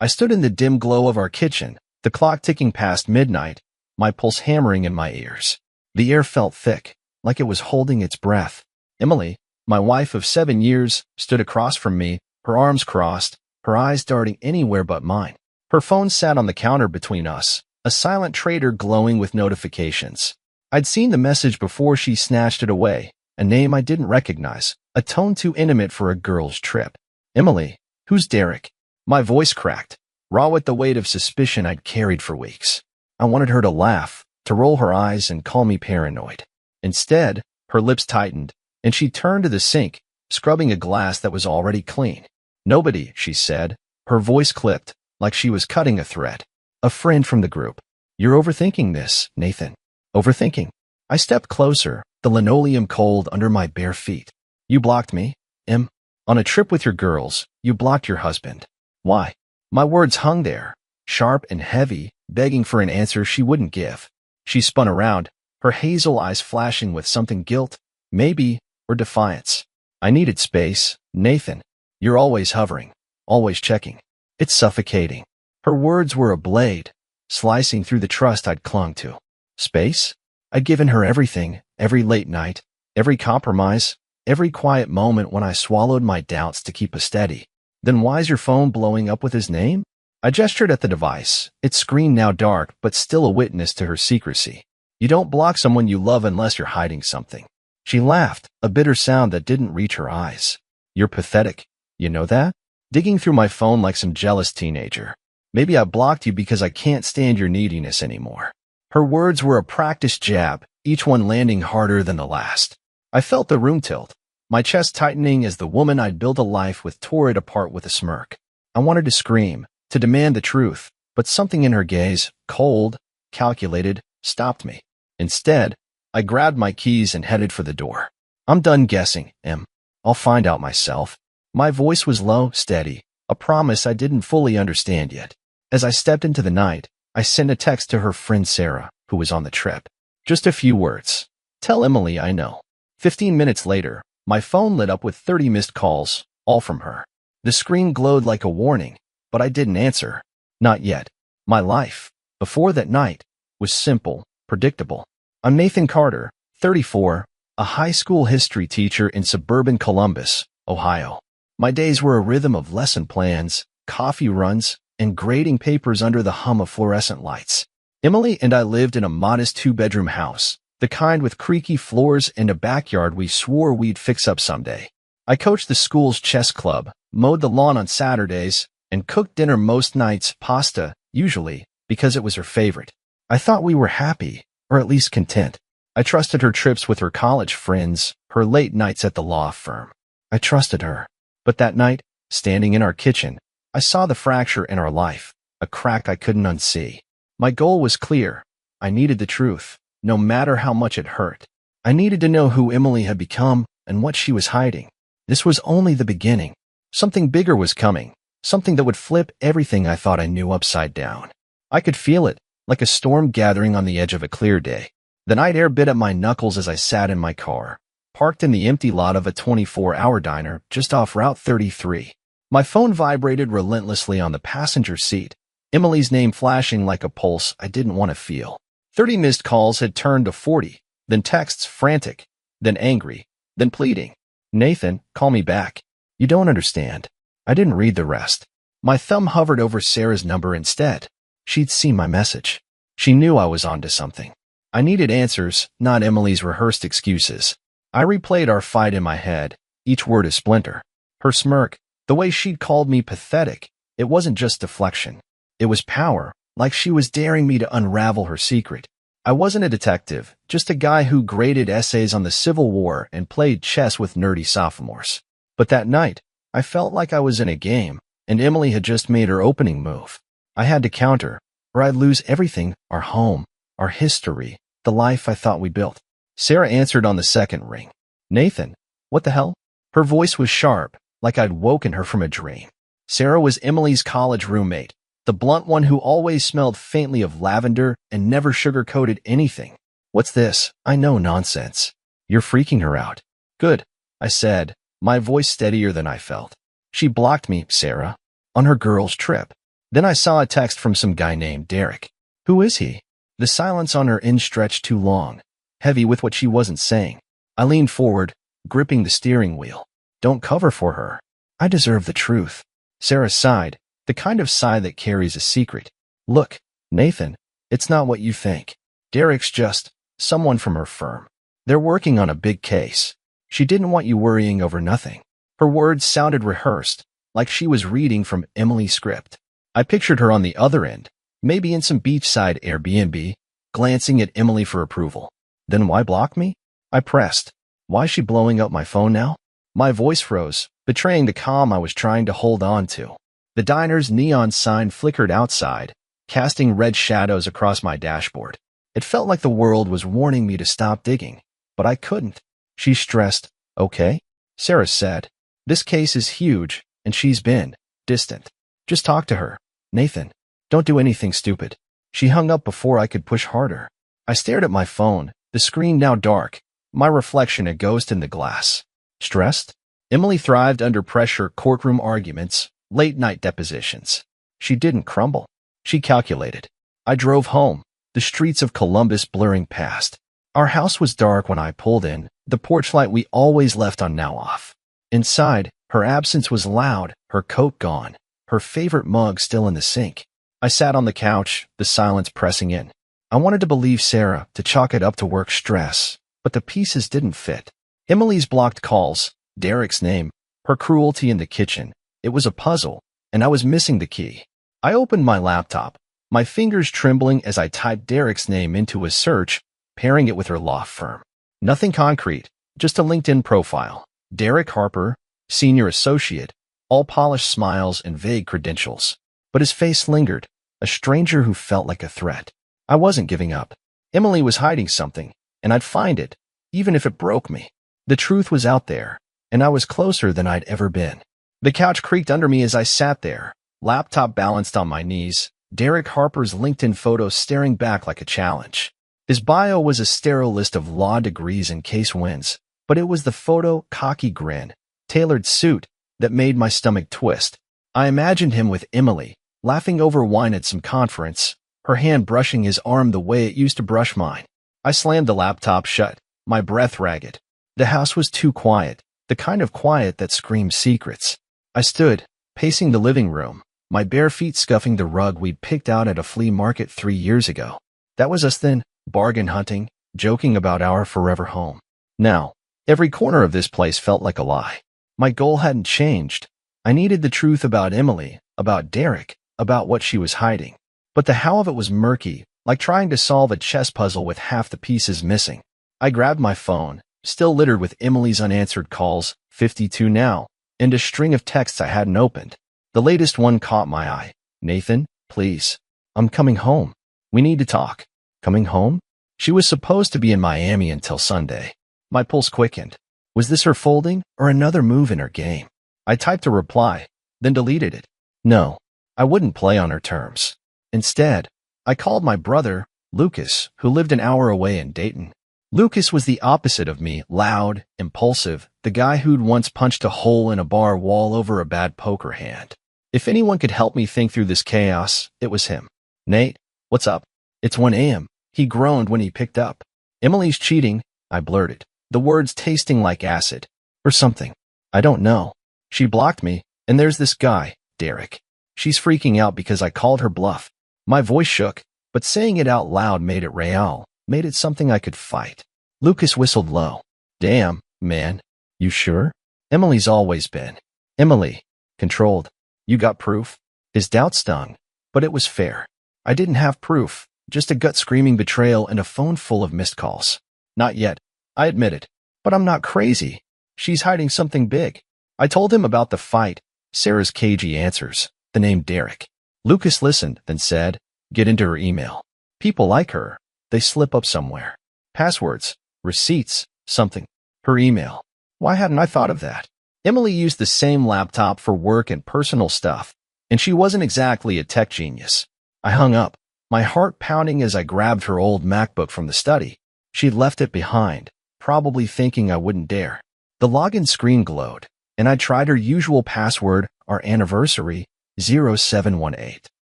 I stood in the dim glow of our kitchen, the clock ticking past midnight, my pulse hammering in my ears. The air felt thick, like it was holding its breath. Emily, my wife of 7 years, stood across from me, her arms crossed, her eyes darting anywhere but mine. Her phone sat on the counter between us, a silent trader glowing with notifications. I'd seen the message before she snatched it away, a name I didn't recognize, a tone too intimate for a girl's trip. Emily, who's Derek? My voice cracked, raw with the weight of suspicion I'd carried for weeks. I wanted her to laugh, to roll her eyes and call me paranoid. Instead, her lips tightened, and she turned to the sink, scrubbing a glass that was already clean. Nobody, she said, her voice clipped, like she was cutting a thread. A friend from the group. You're overthinking this, Nathan. Overthinking. I stepped closer, the linoleum cold under my bare feet. You blocked me, Em. On a trip with your girls, you blocked your husband. Why? My words hung there, sharp and heavy, begging for an answer she wouldn't give. She spun around, her hazel eyes flashing with something guilt, maybe, or defiance. I needed space, Nathan. You're always hovering, always checking. It's suffocating. Her words were a blade, slicing through the trust I'd clung to. Space? I'd given her everything, every late night, every compromise, every quiet moment when I swallowed my doubts to keep us steady. Then why's your phone blowing up with his name? I gestured at the device, its screen now dark but still a witness to her secrecy. You don't block someone you love unless you're hiding something. She laughed, a bitter sound that didn't reach her eyes. You're pathetic. You know that? Digging through my phone like some jealous teenager. Maybe I blocked you because I can't stand your neediness anymore. Her words were a practiced jab, each one landing harder than the last. I felt the room tilt, my chest tightening as the woman I'd built a life with tore it apart with a smirk. I wanted to scream, to demand the truth, but something in her gaze, cold, calculated, stopped me. Instead, I grabbed my keys and headed for the door. I'm done guessing, Em. I'll find out myself. My voice was low, steady, a promise I didn't fully understand yet. As I stepped into the night, I sent a text to her friend Sarah, who was on the trip. Just a few words. Tell Emily I know. 15 minutes later, my phone lit up with 30 missed calls, all from her. The screen glowed like a warning, but I didn't answer. Not yet. My life, before that night, was simple, predictable. I'm Nathan Carter, 34, a high school history teacher in suburban Columbus, Ohio. My days were a rhythm of lesson plans, coffee runs, and grading papers under the hum of fluorescent lights. Emily and I lived in a modest 2-bedroom house, the kind with creaky floors and a backyard we swore we'd fix up someday. I coached the school's chess club, mowed the lawn on Saturdays, and cooked dinner most nights, pasta, usually, because it was her favorite. I thought we were happy, or at least content. I trusted her trips with her college friends, her late nights at the law firm. I trusted her. But that night, standing in our kitchen, I saw the fracture in our life, a crack I couldn't unsee. My goal was clear. I needed the truth, no matter how much it hurt. I needed to know who Emily had become and what she was hiding. This was only the beginning. Something bigger was coming, something that would flip everything I thought I knew upside down. I could feel it, like a storm gathering on the edge of a clear day. The night air bit at my knuckles as I sat in my car, parked in the empty lot of a 24-hour diner just off Route 33. My phone vibrated relentlessly on the passenger seat, Emily's name flashing like a pulse I didn't want to feel. 30 missed calls had turned to 40, then texts frantic, then angry, then pleading. Nathan, call me back. You don't understand. I didn't read the rest. My thumb hovered over Sarah's number instead. She'd seen my message. She knew I was onto something. I needed answers, not Emily's rehearsed excuses. I replayed our fight in my head, each word a splinter. Her smirk, the way she'd called me pathetic, it wasn't just deflection. It was power, like she was daring me to unravel her secret. I wasn't a detective, just a guy who graded essays on the Civil War and played chess with nerdy sophomores. But that night, I felt like I was in a game, and Emily had just made her opening move. I had to counter, or I'd lose everything, our home, our history, the life I thought we built. Sarah answered on the second ring. Nathan, what the hell? Her voice was sharp, like I'd woken her from a dream. Sarah was Emily's college roommate, the blunt one who always smelled faintly of lavender and never sugar-coated anything. What's this? I know nonsense. You're freaking her out. Good, I said, my voice steadier than I felt. She blocked me, Sarah, on her girls' trip. Then I saw a text from some guy named Derek. Who is he? The silence on her end stretched too long, heavy with what she wasn't saying. I leaned forward, gripping the steering wheel. Don't cover for her. I deserve the truth. Sarah sighed, the kind of sigh that carries a secret. Look, Nathan, it's not what you think. Derek's just someone from her firm. They're working on a big case. She didn't want you worrying over nothing. Her words sounded rehearsed, like she was reading from Emily's script. I pictured her on the other end, maybe in some beachside Airbnb, glancing at Emily for approval. Then why block me? I pressed. Why is she blowing up my phone now? My voice froze, betraying the calm I was trying to hold on to. The diner's neon sign flickered outside, casting red shadows across my dashboard. It felt like the world was warning me to stop digging, but I couldn't. She's stressed, okay? Sarah said. This case is huge, and she's been distant. Just talk to her. Nathan, don't do anything stupid. She hung up before I could push harder. I stared at my phone, the screen now dark, my reflection a ghost in the glass. Stressed? Emily thrived under pressure, courtroom arguments, late-night depositions. She didn't crumble. She calculated. I drove home, the streets of Columbus blurring past. Our house was dark when I pulled in, the porch light we always left on now off. Inside, her absence was loud, her coat gone, her favorite mug still in the sink. I sat on the couch, the silence pressing in. I wanted to believe Sarah, to chalk it up to work stress, but the pieces didn't fit. Emily's blocked calls, Derek's name, her cruelty in the kitchen. It was a puzzle, and I was missing the key. I opened my laptop, my fingers trembling as I typed Derek's name into a search, pairing it with her law firm. Nothing concrete, just a LinkedIn profile. Derek Harper, senior associate, all polished smiles and vague credentials. But his face lingered, a stranger who felt like a threat. I wasn't giving up. Emily was hiding something, and I'd find it, even if it broke me. The truth was out there, and I was closer than I'd ever been. The couch creaked under me as I sat there, laptop balanced on my knees, Derek Harper's LinkedIn photo staring back like a challenge. His bio was a sterile list of law degrees and case wins, but it was the photo, cocky grin, tailored suit, that made my stomach twist. I imagined him with Emily, laughing over wine at some conference, her hand brushing his arm the way it used to brush mine. I slammed the laptop shut, my breath ragged. The house was too quiet, the kind of quiet that screams secrets. I stood, pacing the living room, my bare feet scuffing the rug we'd picked out at a flea market 3 years ago. That was us then, bargain hunting, joking about our forever home. Now, every corner of this place felt like a lie. My goal hadn't changed. I needed the truth about Emily, about Derek, about what she was hiding. But the how of it was murky, like trying to solve a chess puzzle with half the pieces missing. I grabbed my phone, still littered with Emily's unanswered calls, 52 now, and a string of texts I hadn't opened. The latest one caught my eye. Nathan, please. I'm coming home. We need to talk. Coming home? She was supposed to be in Miami until Sunday. My pulse quickened. Was this her folding, or another move in her game? I typed a reply, then deleted it. No, I wouldn't play on her terms. Instead, I called my brother, Lucas, who lived an hour away in Dayton. Lucas was the opposite of me, loud, impulsive, the guy who'd once punched a hole in a bar wall over a bad poker hand. If anyone could help me think through this chaos, it was him. Nate, what's up? It's 1 a.m., he groaned when he picked up. Emily's cheating, I blurted, the words tasting like acid. Or something. I don't know. She blocked me, and there's this guy, Derek. She's freaking out because I called her bluff. My voice shook, but saying it out loud made it real, made it something I could fight. Lucas whistled low. Damn, man. You sure? Emily's always been. Emily. Controlled. You got proof? His doubt stung, but it was fair. I didn't have proof, just a gut-screaming betrayal and a phone full of missed calls. Not yet, I admitted. But I'm not crazy. She's hiding something big. I told him about the fight, Sarah's cagey answers, the name Derek. Lucas listened, then said, get into her email. People like her. They slip up somewhere. Passwords, receipts, something. Her email. Why hadn't I thought of that? Emily used the same laptop for work and personal stuff, and she wasn't exactly a tech genius. I hung up, my heart pounding as I grabbed her old MacBook from the study. She'd left it behind, probably thinking I wouldn't dare. The login screen glowed, and I tried her usual password, our anniversary, 0718.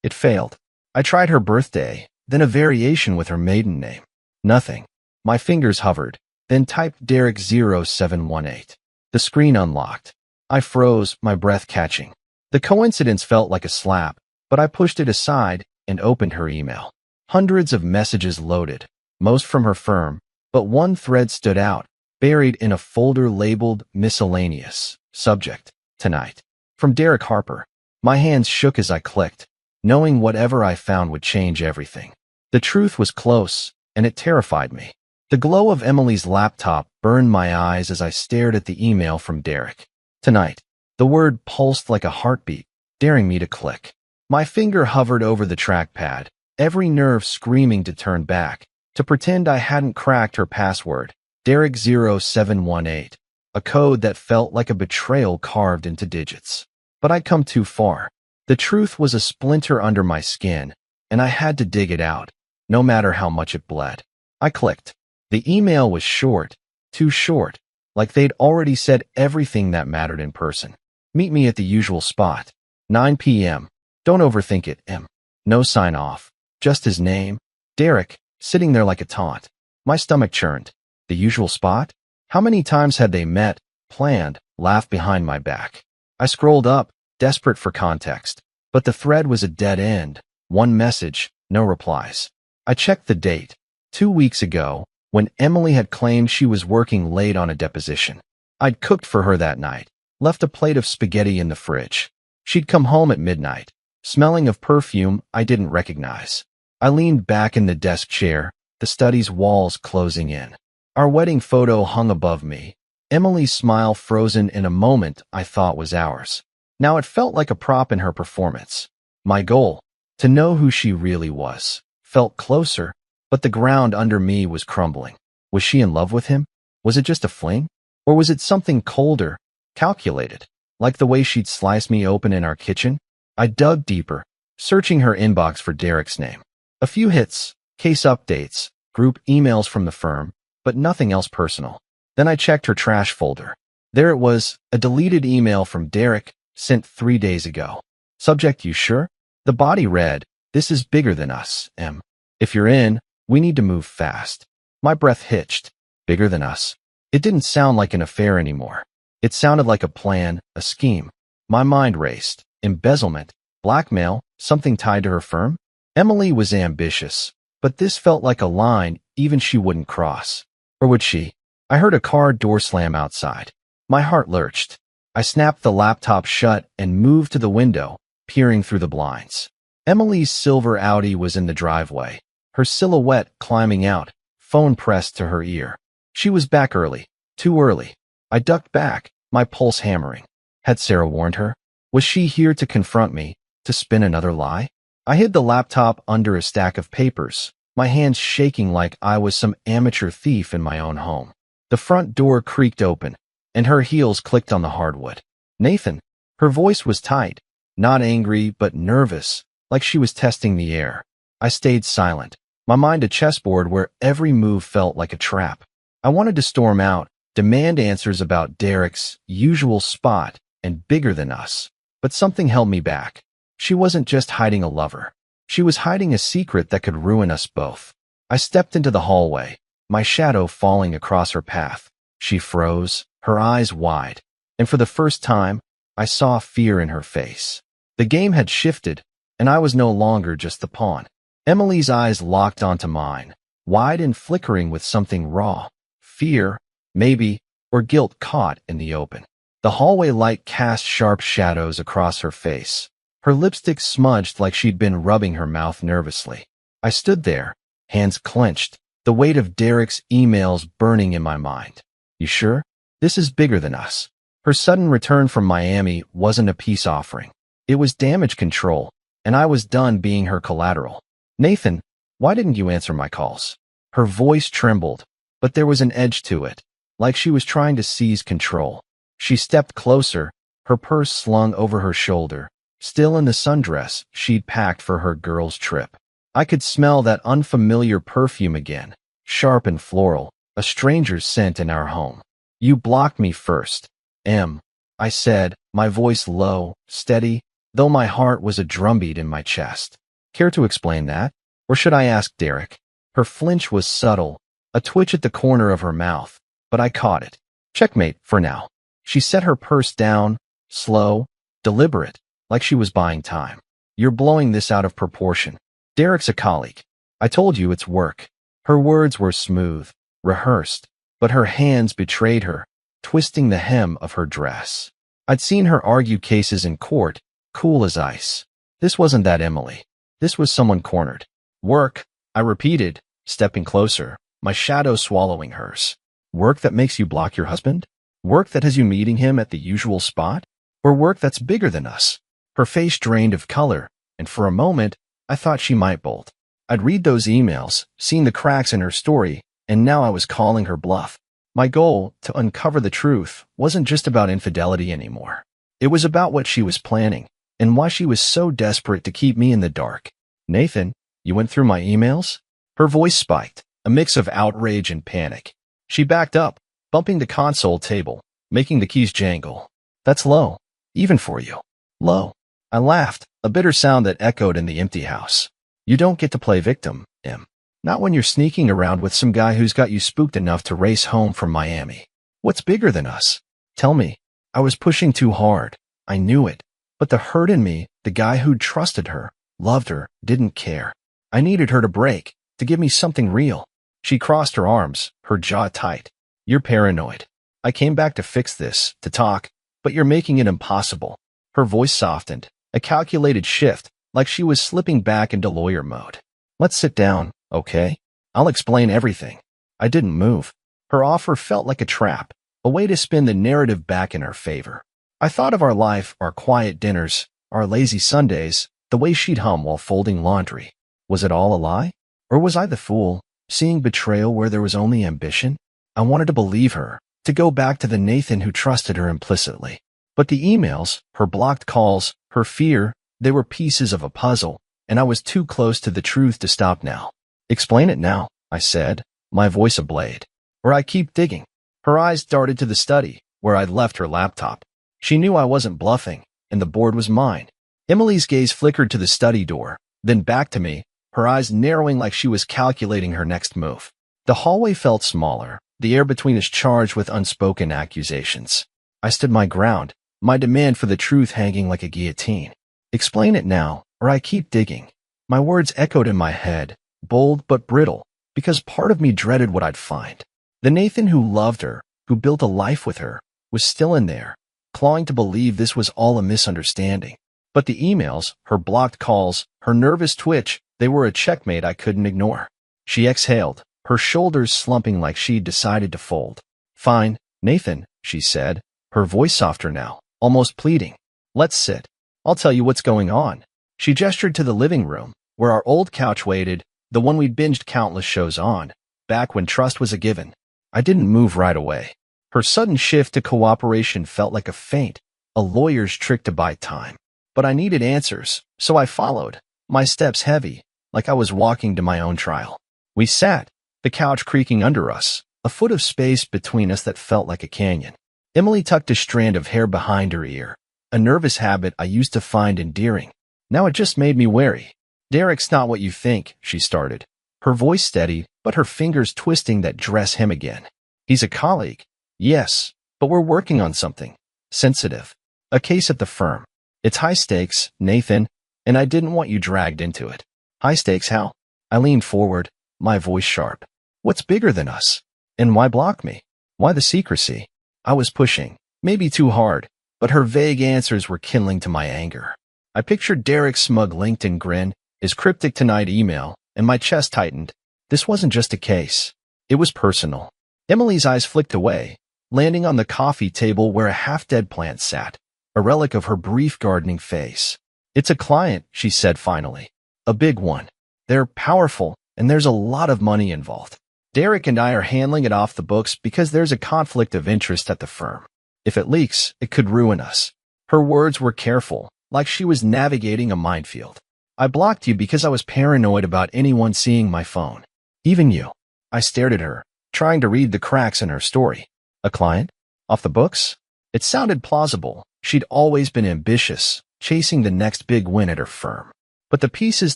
It failed. I tried her birthday, then a variation with her maiden name. Nothing. My fingers hovered, then typed Derek0718. The screen unlocked. I froze, my breath catching. The coincidence felt like a slap, but I pushed it aside and opened her email. Hundreds of messages loaded, most from her firm, but one thread stood out, buried in a folder labeled Miscellaneous. Subject: Tonight. From Derek Harper. My hands shook as I clicked, knowing whatever I found would change everything. The truth was close, and it terrified me. The glow of Emily's laptop burned my eyes as I stared at the email from Derek. Tonight. The word pulsed like a heartbeat, daring me to click. My finger hovered over the trackpad, every nerve screaming to turn back, to pretend I hadn't cracked her password, Derek0718, a code that felt like a betrayal carved into digits. But I'd come too far. The truth was a splinter under my skin, and I had to dig it out, no matter how much it bled. I clicked. The email was short, too short, like they'd already said everything that mattered in person. Meet me at the usual spot. 9 p.m. Don't overthink it, M. No sign off. Just his name. Derek, sitting there like a taunt. My stomach churned. The usual spot? How many times had they met, planned, laughed behind my back? I scrolled up, desperate for context. But the thread was a dead end. One message, no replies. I checked the date. 2 weeks ago, when Emily had claimed she was working late on a deposition. I'd cooked for her that night, left a plate of spaghetti in the fridge. She'd come home at midnight, smelling of perfume I didn't recognize. I leaned back in the desk chair, the study's walls closing in. Our wedding photo hung above me, Emily's smile frozen in a moment I thought was ours. Now it felt like a prop in her performance. My goal, to know who she really was, felt closer, but the ground under me was crumbling. Was she in love with him? Was it just a fling? Or was it something colder, calculated, like the way she'd slice me open in our kitchen? I dug deeper, searching her inbox for Derek's name. A few hits, case updates, group emails from the firm, but nothing else personal. Then I checked her trash folder. There it was, a deleted email from Derek, sent 3 days ago. Subject: You sure? The body read, This is bigger than us, M. If you're in, we need to move fast. My breath hitched. Bigger than us. It didn't sound like an affair anymore. It sounded like a plan, a scheme. My mind raced. Embezzlement, blackmail, something tied to her firm? Emily was ambitious, but this felt like a line even she wouldn't cross. Or would she? I heard a car door slam outside. My heart lurched. I snapped the laptop shut and moved to the window, peering through the blinds. Emily's silver Audi was in the driveway, her silhouette climbing out, phone pressed to her ear. She was back early, too early. I ducked back, my pulse hammering. Had Sarah warned her? Was she here to confront me, to spin another lie? I hid the laptop under a stack of papers, my hands shaking like I was some amateur thief in my own home. The front door creaked open, and her heels clicked on the hardwood. Nathan. Her voice was tight, not angry but nervous, like she was testing the air. I stayed silent, my mind a chessboard where every move felt like a trap. I wanted to storm out, demand answers about Derek's usual spot and bigger than us, but something held me back. She wasn't just hiding a lover. She was hiding a secret that could ruin us both. I stepped into the hallway, my shadow falling across her path. She froze, her eyes wide, and for the first time, I saw fear in her face. The game had shifted, and I was no longer just the pawn. Emily's eyes locked onto mine, wide and flickering with something raw. Fear, maybe, or guilt caught in the open. The hallway light cast sharp shadows across her face. Her lipstick smudged like she'd been rubbing her mouth nervously. I stood there, hands clenched, the weight of Derek's emails burning in my mind. You sure? This is bigger than us. Her sudden return from Miami wasn't a peace offering. It was damage control, and I was done being her collateral. Nathan, why didn't you answer my calls? Her voice trembled, but there was an edge to it, like she was trying to seize control. She stepped closer, her purse slung over her shoulder, still in the sundress she'd packed for her girls' trip. I could smell that unfamiliar perfume again, sharp and floral, a stranger's scent in our home. You blocked me first, M. I said, my voice low, steady, though my heart was a drumbeat in my chest. Care to explain that? Or should I ask Derek? Her flinch was subtle, a twitch at the corner of her mouth, but I caught it. Checkmate for now. She set her purse down, slow, deliberate, like she was buying time. You're blowing this out of proportion. Derek's a colleague. I told you it's work. Her words were smooth, rehearsed, but her hands betrayed her, twisting the hem of her dress. I'd seen her argue cases in court, cool as ice. This wasn't that Emily. This was someone cornered. Work, I repeated, stepping closer, my shadow swallowing hers. Work that makes you block your husband? Work that has you meeting him at the usual spot? Or work that's bigger than us? Her face drained of color, and for a moment, I thought she might bolt. I'd read those emails, seen the cracks in her story, and now I was calling her bluff. My goal, to uncover the truth, wasn't just about infidelity anymore. It was about what she was planning, and why she was so desperate to keep me in the dark. Nathan, you went through my emails? Her voice spiked, a mix of outrage and panic. She backed up, bumping the console table, making the keys jangle. That's low, even for you. Low. I laughed, a bitter sound that echoed in the empty house. You don't get to play victim, Em. Not when you're sneaking around with some guy who's got you spooked enough to race home from Miami. What's bigger than us? Tell me. I was pushing too hard. I knew it. But the hurt in me, the guy who'd trusted her, loved her, didn't care. I needed her to break, to give me something real. She crossed her arms, her jaw tight. You're paranoid. I came back to fix this, to talk, but you're making it impossible. Her voice softened, a calculated shift, like she was slipping back into lawyer mode. Let's sit down, okay? I'll explain everything. I didn't move. Her offer felt like a trap, a way to spin the narrative back in her favor. I thought of our life, our quiet dinners, our lazy Sundays, the way she'd hum while folding laundry. Was it all a lie? Or was I the fool, seeing betrayal where there was only ambition? I wanted to believe her, to go back to the Nathan who trusted her implicitly. But the emails, her blocked calls, her fear, they were pieces of a puzzle, and I was too close to the truth to stop now. Explain it now, I said, my voice ablade. Or I keep digging. Her eyes darted to the study, where I'd left her laptop. She knew I wasn't bluffing, and the board was mine. Emily's gaze flickered to the study door, then back to me, her eyes narrowing like she was calculating her next move. The hallway felt smaller, the air between us charged with unspoken accusations. I stood my ground, my demand for the truth hanging like a guillotine. Explain it now, or I keep digging. My words echoed in my head, bold but brittle, because part of me dreaded what I'd find. The Nathan who loved her, who built a life with her, was still in there, clawing to believe this was all a misunderstanding. But the emails, her blocked calls, her nervous twitch, they were a checkmate I couldn't ignore. She exhaled, her shoulders slumping like she'd decided to fold. Fine, Nathan, she said, her voice softer now, almost pleading. Let's sit. I'll tell you what's going on. She gestured to the living room, where our old couch waited, the one we'd binged countless shows on, back when trust was a given. I didn't move right away. Her sudden shift to cooperation felt like a feint, a lawyer's trick to buy time. But I needed answers, so I followed, my steps heavy, like I was walking to my own trial. We sat, the couch creaking under us, a foot of space between us that felt like a canyon. Emily tucked a strand of hair behind her ear, a nervous habit I used to find endearing. Now it just made me wary. Derek's not what you think, she started, her voice steady, but her fingers twisting that dress hem again. He's a colleague. Yes, but we're working on something sensitive. A case at the firm. It's high stakes, Nathan, and I didn't want you dragged into it. High stakes how? I leaned forward, my voice sharp. What's bigger than us? And why block me? Why the secrecy? I was pushing, maybe too hard, but her vague answers were kindling to my anger. I pictured Derek's smug LinkedIn grin, his cryptic tonight email, and my chest tightened. This wasn't just a case. It was personal. Emily's eyes flicked away, landing on the coffee table where a half-dead plant sat, a relic of her brief gardening phase. It's a client, she said finally. A big one. They're powerful, and there's a lot of money involved. Derek and I are handling it off the books because there's a conflict of interest at the firm. If it leaks, it could ruin us. Her words were careful, like she was navigating a minefield. I blocked you because I was paranoid about anyone seeing my phone. Even you. I stared at her, trying to read the cracks in her story. A client? Off the books? It sounded plausible. She'd always been ambitious, chasing the next big win at her firm. But the pieces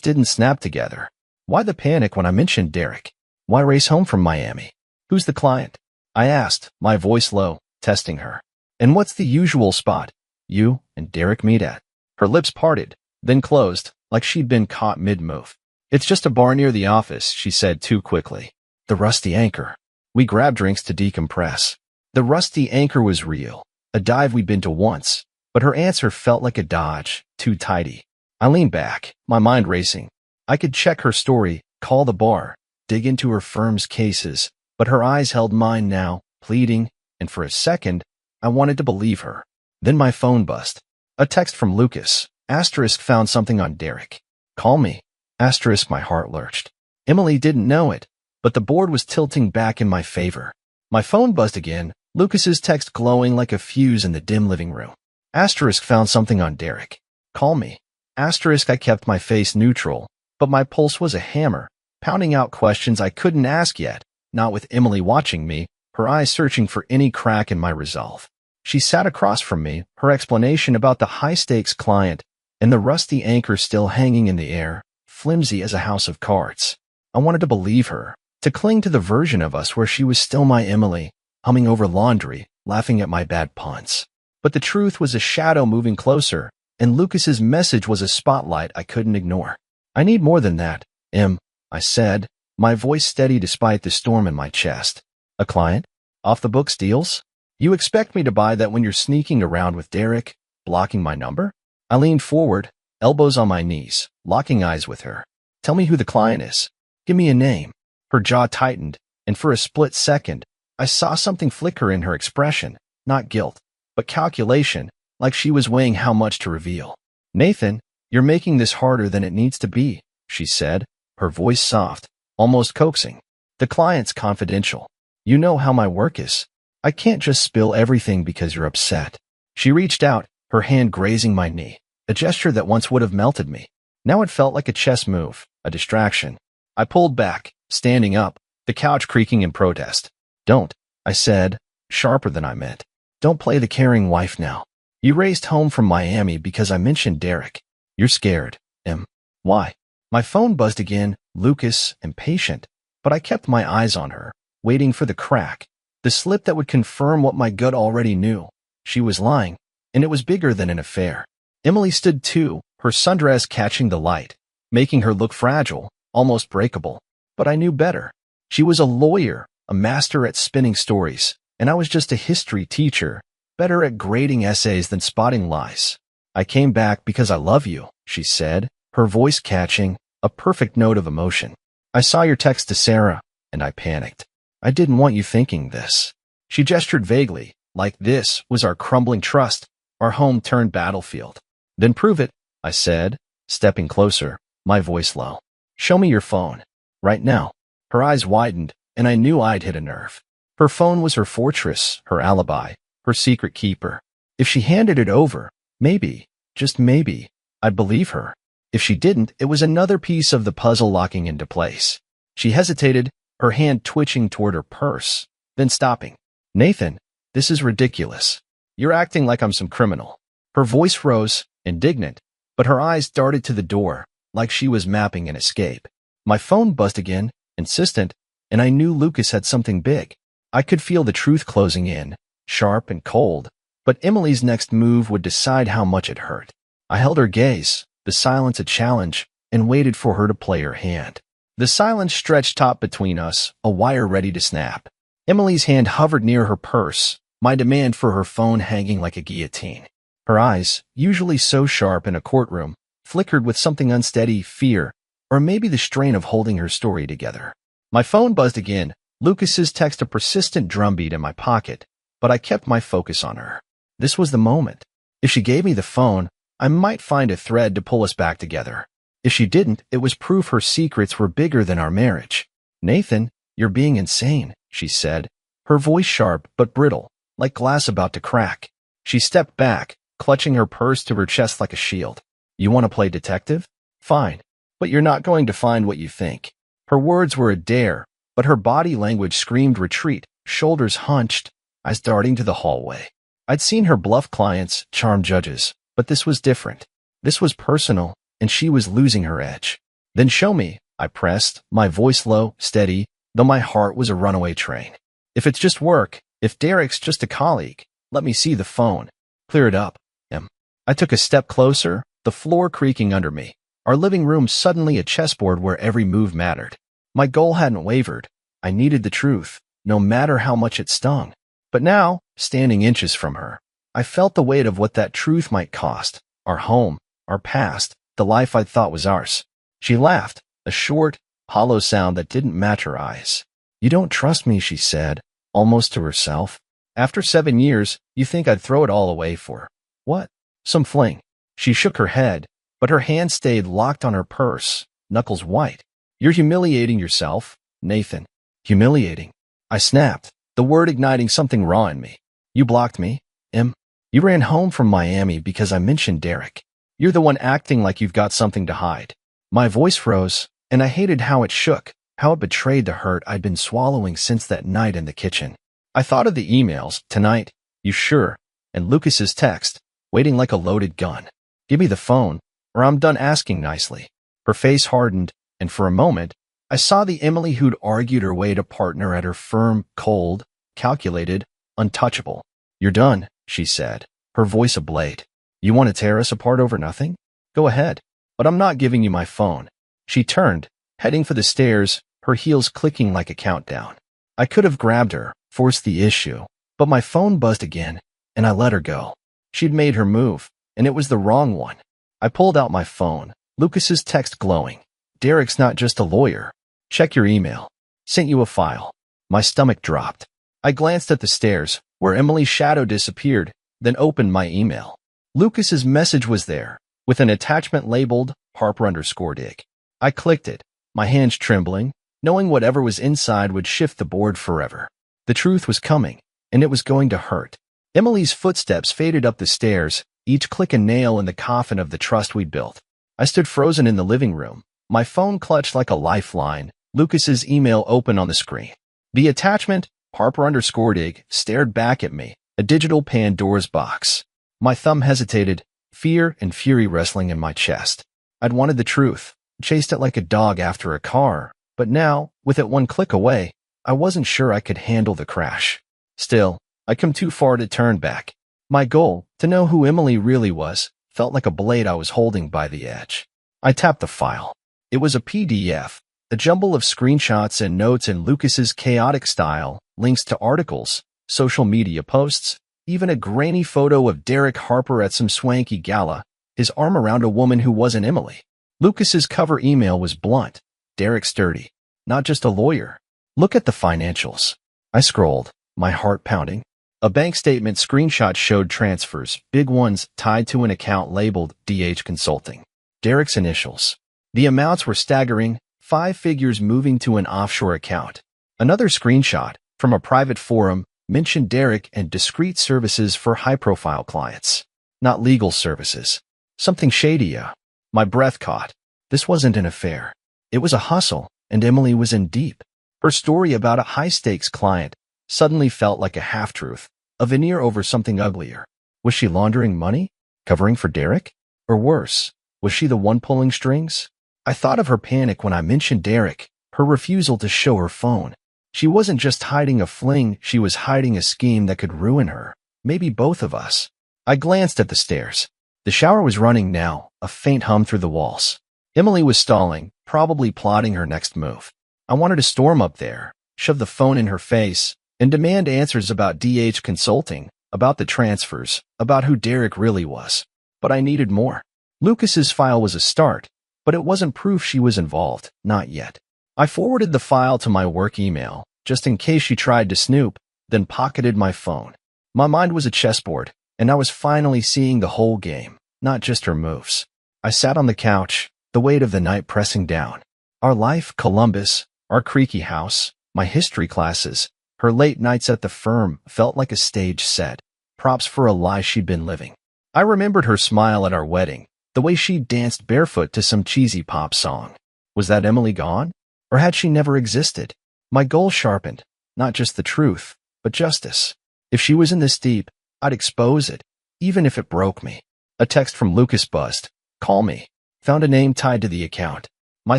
didn't snap together. Why the panic when I mentioned Derek? Why race home from Miami? Who's the client? I asked, my voice low, testing her. And what's the usual spot you and Derek meet at? Her lips parted, then closed, like she'd been caught mid-move. It's just a bar near the office, she said too quickly. The Rusty Anchor. We grabbed drinks to decompress. The Rusty Anchor was real, a dive we'd been to once, but her answer felt like a dodge, too tidy. I leaned back, my mind racing. I could check her story, call the bar, dig into her firm's cases, but her eyes held mine now, pleading, and for a second, I wanted to believe her. Then my phone buzzed. A text from Lucas. Asterisk found something on Derek. Call me. Asterisk my heart lurched. Emily didn't know it, but the board was tilting back in my favor. My phone buzzed again, Lucas's text glowing like a fuse in the dim living room. Asterisk found something on Derek. Call me. Asterisk I kept my face neutral, but my pulse was a hammer, pounding out questions I couldn't ask yet, not with Emily watching me, her eyes searching for any crack in my resolve. She sat across from me, her explanation about the high-stakes client and the Rusty Anchor still hanging in the air, flimsy as a house of cards. I wanted to believe her, to cling to the version of us where she was still my Emily, humming over laundry, laughing at my bad puns. But the truth was a shadow moving closer, and Lucas's message was a spotlight I couldn't ignore. I need more than that, Em, I said, my voice steady despite the storm in my chest. A client? Off the books deals? You expect me to buy that when you're sneaking around with Derek, blocking my number? I leaned forward, elbows on my knees, locking eyes with her. Tell me who the client is. Give me a name. Her jaw tightened, and for a split second, I saw something flicker in her expression, not guilt, but calculation, like she was weighing how much to reveal. Nathan, you're making this harder than it needs to be, she said, her voice soft, almost coaxing. The client's confidential. You know how my work is. I can't just spill everything because you're upset. She reached out, her hand grazing my knee, a gesture that once would have melted me. Now it felt like a chess move, a distraction. I pulled back, standing up, the couch creaking in protest. Don't, I said, sharper than I meant. Don't play the caring wife now. You raced home from Miami because I mentioned Derek. You're scared, Em. Why? My phone buzzed again, Lucas, impatient, but I kept my eyes on her, waiting for the crack, the slip that would confirm what my gut already knew. She was lying, and it was bigger than an affair. Emily stood too, her sundress catching the light, making her look fragile, almost breakable. But I knew better. She was a lawyer, a master at spinning stories, and I was just a history teacher, better at grading essays than spotting lies. I came back because I love you, she said, her voice catching, a perfect note of emotion. I saw your text to Sarah, and I panicked. I didn't want you thinking this. She gestured vaguely, like this was our crumbling trust, our home-turned battlefield. Then prove it, I said, stepping closer, my voice low. Show me your phone. Right now. Her eyes widened, and I knew I'd hit a nerve. Her phone was her fortress, her alibi, her secret keeper. If she handed it over, maybe, just maybe, I'd believe her. If she didn't, it was another piece of the puzzle locking into place. She hesitated, her hand twitching toward her purse, then stopping. Nathan, this is ridiculous. You're acting like I'm some criminal. Her voice rose, indignant, but her eyes darted to the door, like she was mapping an escape. My phone buzzed again, insistent, and I knew Lucas had something big. I could feel the truth closing in, sharp and cold, but Emily's next move would decide how much it hurt. I held her gaze, the silence a challenge, and waited for her to play her hand. The silence stretched taut between us, a wire ready to snap. Emily's hand hovered near her purse, my demand for her phone hanging like a guillotine. Her eyes, usually so sharp in a courtroom, flickered with something unsteady, fear, or maybe the strain of holding her story together. My phone buzzed again, Lucas's text a persistent drumbeat in my pocket, but I kept my focus on her. This was the moment. If she gave me the phone, I might find a thread to pull us back together. If she didn't, it was proof her secrets were bigger than our marriage. Nathan, you're being insane, she said, her voice sharp but brittle, like glass about to crack. She stepped back, clutching her purse to her chest like a shield. You want to play detective? Fine. But you're not going to find what you think. Her words were a dare, but her body language screamed retreat, shoulders hunched, eyes darting to the hallway. I'd seen her bluff clients, charm judges, but this was different. This was personal, and she was losing her edge. Then show me, I pressed, my voice low, steady, though my heart was a runaway train. If it's just work, if Derek's just a colleague, let me see the phone. Clear it up, Em. I took a step closer, the floor creaking under me. Our living room suddenly a chessboard where every move mattered. My goal hadn't wavered. I needed the truth, no matter how much it stung. But now, standing inches from her, I felt the weight of what that truth might cost. Our home, our past, the life I thought was ours. She laughed, a short, hollow sound that didn't match her eyes. You don't trust me, she said, almost to herself. After 7 years, you think I'd throw it all away for what? Some fling. She shook her head, but her hand stayed locked on her purse, knuckles white. You're humiliating yourself, Nathan. Humiliating. I snapped, the word igniting something raw in me. You blocked me, Em. You ran home from Miami because I mentioned Derek. You're the one acting like you've got something to hide. My voice froze, and I hated how it shook, how it betrayed the hurt I'd been swallowing since that night in the kitchen. I thought of the emails, tonight, you sure, and Lucas's text, waiting like a loaded gun. Give me the phone, or I'm done asking nicely. Her face hardened, and for a moment, I saw the Emily who'd argued her way to partner at her firm, cold, calculated, untouchable. You're done, she said, her voice a blade. You want to tear us apart over nothing? Go ahead, but I'm not giving you my phone. She turned, heading for the stairs, her heels clicking like a countdown. I could have grabbed her, forced the issue, but my phone buzzed again, and I let her go. She'd made her move, and it was the wrong one. I pulled out my phone, Lucas's text glowing. Derek's not just a lawyer. Check your email. Sent you a file. My stomach dropped. I glanced at the stairs, where Emily's shadow disappeared, then opened my email. Lucas's message was there, with an attachment labeled Harper_dig. I clicked it, my hands trembling, knowing whatever was inside would shift the board forever. The truth was coming, and it was going to hurt. Emily's footsteps faded up the stairs, each click a nail in the coffin of the trust we'd built. I stood frozen in the living room, my phone clutched like a lifeline, Lucas's email open on the screen. The attachment, Harper_dig, stared back at me, a digital Pandora's box. My thumb hesitated, fear and fury wrestling in my chest. I'd wanted the truth, chased it like a dog after a car, but now, with it one click away, I wasn't sure I could handle the crash. Still, I'd come too far to turn back. My goal, to know who Emily really was, felt like a blade I was holding by the edge. I tapped the file. It was a PDF, a jumble of screenshots and notes in Lucas's chaotic style, links to articles, social media posts, even a grainy photo of Derek Harper at some swanky gala, his arm around a woman who wasn't Emily. Lucas's cover email was blunt. Derek sturdy. Not just a lawyer. Look at the financials. I scrolled, my heart pounding. A bank statement screenshot showed transfers, big ones, tied to an account labeled DH Consulting. Derek's initials. The amounts were staggering, 5 figures moving to an offshore account. Another screenshot, from a private forum, mentioned Derek and discreet services for high-profile clients. Not legal services. Something shadier. My breath caught. This wasn't an affair. It was a hustle, and Emily was in deep. Her story about a high-stakes client suddenly felt like a half-truth, a veneer over something uglier. Was she laundering money? Covering for Derek? Or worse, was she the one pulling strings? I thought of her panic when I mentioned Derek, her refusal to show her phone. She wasn't just hiding a fling, she was hiding a scheme that could ruin her, maybe both of us. I glanced at the stairs. The shower was running now, a faint hum through the walls. Emily was stalling, probably plotting her next move. I wanted to storm up there, shove the phone in her face, and demand answers about DH Consulting, about the transfers, about who Derek really was. But I needed more. Lucas's file was a start, but it wasn't proof she was involved, not yet. I forwarded the file to my work email, just in case she tried to snoop, then pocketed my phone. My mind was a chessboard, and I was finally seeing the whole game, not just her moves. I sat on the couch, the weight of the night pressing down. Our life, Columbus, our creaky house, my history classes, her late nights at the firm felt like a stage set, props for a lie she'd been living. I remembered her smile at our wedding, the way she danced barefoot to some cheesy pop song. Was that Emily gone? Or had she never existed? My goal sharpened, not just the truth, but justice. If she was in this deep, I'd expose it, even if it broke me. A text from Lucas buzzed. Call me. Found a name tied to the account. My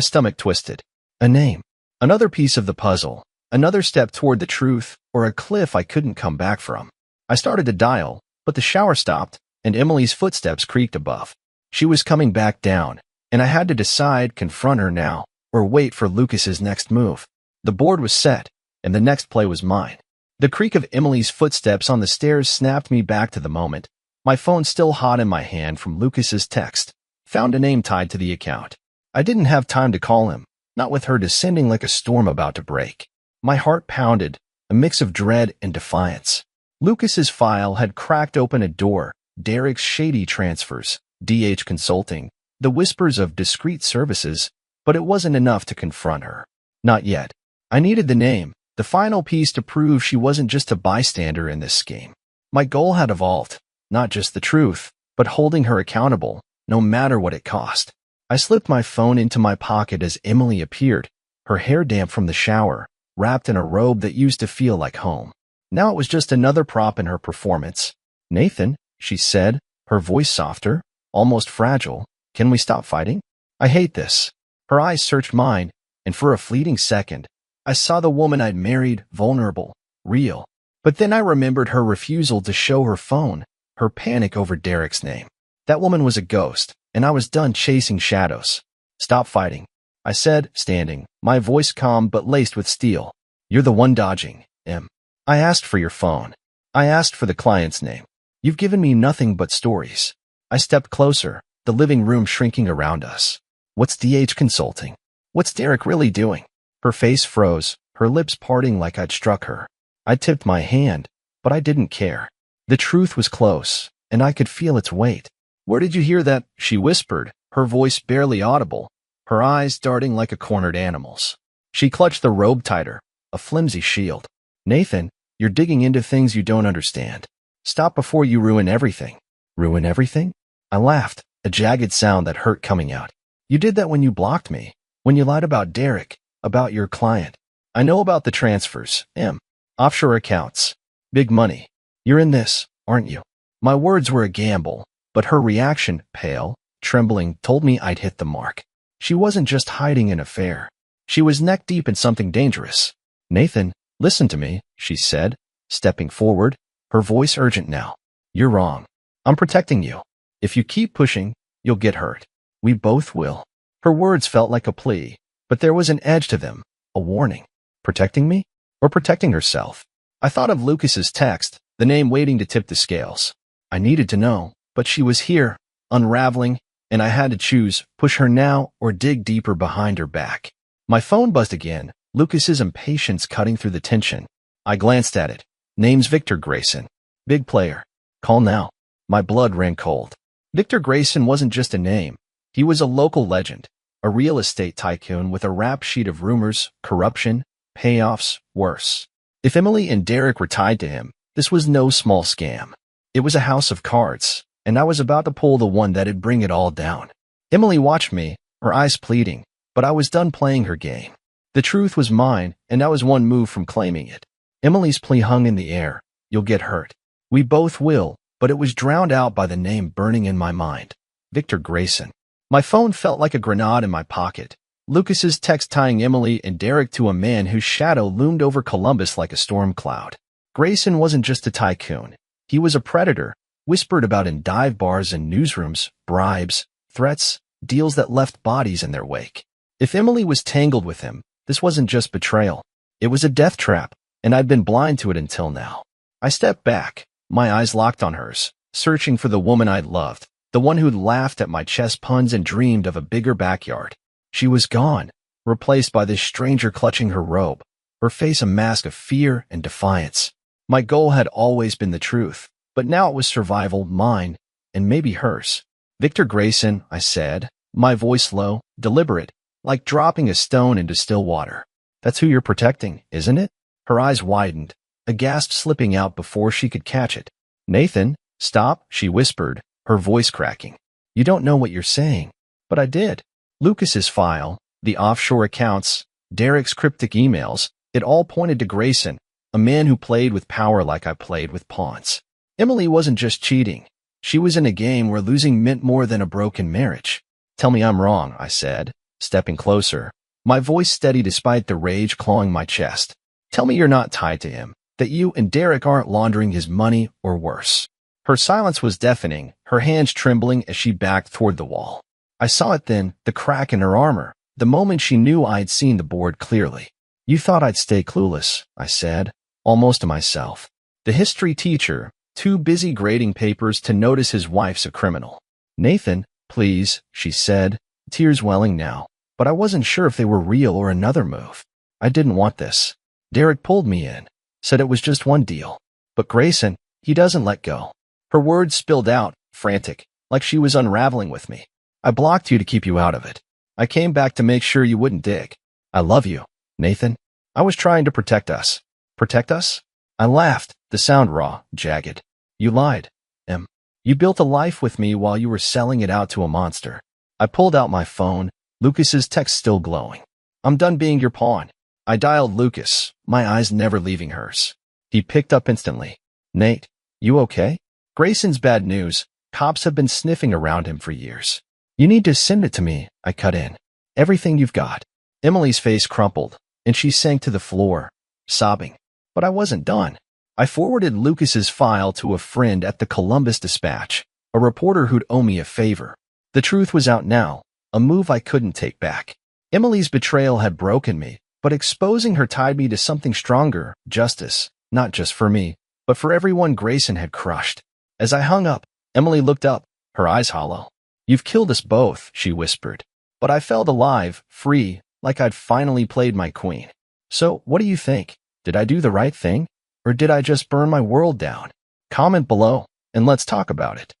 stomach twisted. A name. Another piece of the puzzle. Another step toward the truth, or a cliff I couldn't come back from. I started to dial, but the shower stopped, and Emily's footsteps creaked above. She was coming back down, and I had to decide, confront her now, or wait for Lucas's next move. The board was set, and the next play was mine. The creak of Emily's footsteps on the stairs snapped me back to the moment, my phone still hot in my hand from Lucas's text. Found a name tied to the account. I didn't have time to call him, not with her descending like a storm about to break. My heart pounded, a mix of dread and defiance. Lucas's file had cracked open a door, Derek's shady transfers, DH Consulting, the whispers of discreet services, but it wasn't enough to confront her. Not yet. I needed the name, the final piece to prove she wasn't just a bystander in this scheme. My goal had evolved, not just the truth, but holding her accountable, no matter what it cost. I slipped my phone into my pocket as Emily appeared, her hair damp from the shower, wrapped in a robe that used to feel like home. Now it was just another prop in her performance. "Nathan," she said, her voice softer, almost fragile, "can we stop fighting? I hate this." Her eyes searched mine, and for a fleeting second, I saw the woman I'd married, vulnerable, real. But then I remembered her refusal to show her phone, her panic over Derek's name. That woman was a ghost, and I was done chasing shadows. "Stop fighting," I said, standing, my voice calm but laced with steel. "You're the one dodging, Em. I asked for your phone. I asked for the client's name. You've given me nothing but stories." I stepped closer, the living room shrinking around us. "What's DH Consulting? What's Derek really doing?" Her face froze, her lips parting like I'd struck her. I tipped my hand, but I didn't care. The truth was close, and I could feel its weight. "Where did you hear that?" she whispered, her voice barely audible, her eyes darting like a cornered animal's. She clutched the robe tighter, a flimsy shield. "Nathan, you're digging into things you don't understand. Stop before you ruin everything." "Ruin everything?" I laughed, a jagged sound that hurt coming out. "You did that when you blocked me, when you lied about Derek, about your client. I know about the transfers, Em. Offshore accounts. Big money. You're in this, aren't you?" My words were a gamble, but her reaction, pale, trembling, told me I'd hit the mark. She wasn't just hiding an affair. She was neck-deep in something dangerous. "Nathan, listen to me," she said, stepping forward, her voice urgent now. "You're wrong. I'm protecting you. If you keep pushing, you'll get hurt. We both will." Her words felt like a plea, but there was an edge to them, a warning. Protecting me? Or protecting herself? I thought of Lucas's text, the name waiting to tip the scales. I needed to know, but she was here, unraveling, and I had to choose, push her now or dig deeper behind her back. My phone buzzed again, Lucas's impatience cutting through the tension. I glanced at it. Name's Victor Grayson. Big player. Call now. My blood ran cold. Victor Grayson wasn't just a name. He was a local legend, a real estate tycoon with a rap sheet of rumors, corruption, payoffs, worse. If Emily and Derek were tied to him, this was no small scam. It was a house of cards, and I was about to pull the one that'd bring it all down. Emily watched me, her eyes pleading, but I was done playing her game. The truth was mine, and I was one move from claiming it. Emily's plea hung in the air. "You'll get hurt." "We both will," but it was drowned out by the name burning in my mind. Victor Grayson. My phone felt like a grenade in my pocket. Lucas's text tying Emily and Derek to a man whose shadow loomed over Columbus like a storm cloud. Grayson wasn't just a tycoon. He was a predator, whispered about in dive bars and newsrooms, bribes, threats, deals that left bodies in their wake. If Emily was tangled with him, this wasn't just betrayal. It was a death trap, and I'd been blind to it until now. I stepped back, my eyes locked on hers, searching for the woman I'd loved, the one who'd laughed at my chess puns and dreamed of a bigger backyard. She was gone, replaced by this stranger clutching her robe, her face a mask of fear and defiance. My goal had always been the truth, but now it was survival, mine, and maybe hers. "Victor Grayson," I said, my voice low, deliberate, like dropping a stone into still water. "That's who you're protecting, isn't it?" Her eyes widened, a gasp slipping out before she could catch it. "Nathan, stop," she whispered, her voice cracking. "You don't know what you're saying." But I did. Lucas's file, the offshore accounts, Derek's cryptic emails, it all pointed to Grayson, a man who played with power like I played with pawns. Emily wasn't just cheating. She was in a game where losing meant more than a broken marriage. Tell me I'm wrong, I said, stepping closer, my voice steady despite the rage clawing my chest. Tell me you're not tied to him, that you and Derek aren't laundering his money or worse. Her silence was deafening, her hands trembling as she backed toward the wall. I saw it then, the crack in her armor, the moment she knew I'd seen the board clearly. You thought I'd stay clueless, I said, almost to myself. The history teacher, too busy grading papers to notice his wife's a criminal. Nathan, please, she said, tears welling now. But I wasn't sure if they were real or another move. I didn't want this. Derek pulled me in, said it was just one deal. But Grayson, he doesn't let go. Her words spilled out, frantic, like she was unraveling with me. I blocked you to keep you out of it. I came back to make sure you wouldn't dig. I love you, Nathan. I was trying to protect us. Protect us? I laughed, the sound raw, jagged. You lied, Em. You built a life with me while you were selling it out to a monster. I pulled out my phone, Lucas's text still glowing. I'm done being your pawn. I dialed Lucas, my eyes never leaving hers. He picked up instantly. Nate, you okay? Grayson's bad news. Cops have been sniffing around him for years. You need to send it to me, I cut in. Everything you've got. Emily's face crumpled, and she sank to the floor, sobbing. But I wasn't done. I forwarded Lucas's file to a friend at the Columbus Dispatch, a reporter who'd owe me a favor. The truth was out now, a move I couldn't take back. Emily's betrayal had broken me, but exposing her tied me to something stronger, justice, not just for me, but for everyone Grayson had crushed. As I hung up, Emily looked up, her eyes hollow. You've killed us both, she whispered. But I felt alive, free, like I'd finally played my queen. So, what do you think? Did I do the right thing? Or did I just burn my world down? Comment below, and let's talk about it.